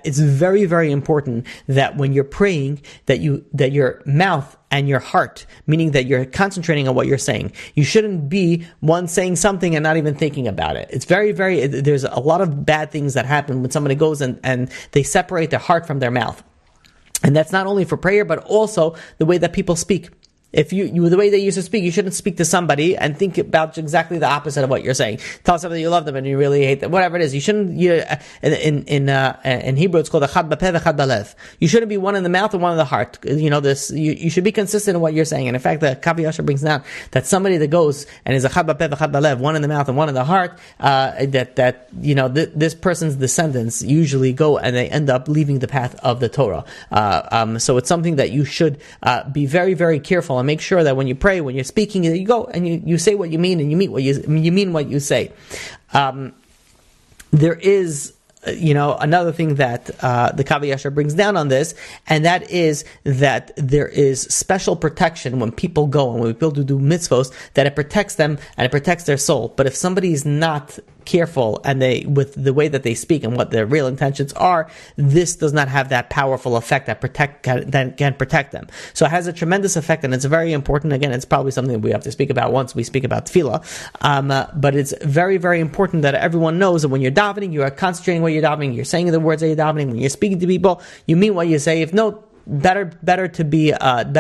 it's very, very important that when you're praying, that your mouth and your heart, meaning that you're concentrating on what you're saying. You shouldn't be one saying something and not even thinking about it. It's there's a lot of bad things that happen when somebody goes and they separate their heart from their mouth. And that's not only for prayer, but also the way that people speak. If you the way they used to speak, you shouldn't speak to somebody and think about exactly the opposite of what you're saying. Tell somebody you love them and you really hate them, whatever it is. You shouldn't. In Hebrew, it's called achad b'peh v'achad b'lev. You shouldn't be one in the mouth and one in the heart. You should be consistent in what you're saying. And in fact, the Kav Yashar brings down that somebody that goes and is achad b'peh v'achad b'lev, one in the mouth and one in the heart, this person's descendants usually go and they end up leaving the path of the Torah. So it's something that you should be very, very careful. And make sure that when you pray, when you're speaking, you go and you say what you mean and you mean what you say. There is another thing that the Kav Yashar brings down on this, and that is that there is special protection when people go and when people do mitzvos, that it protects them and it protects their soul. But if somebody is not careful and with the way that they speak and what their real intentions are, this does not have that powerful effect that can protect them. So it has a tremendous effect, and it's very important. Again, it's probably something that we have to speak about once we speak about tefillah. But it's very, very important that everyone knows that when you're davening, you are concentrating what you're davening, you're saying the words that you're davening. When you're speaking to people, you mean what you say. If no, better to be silent.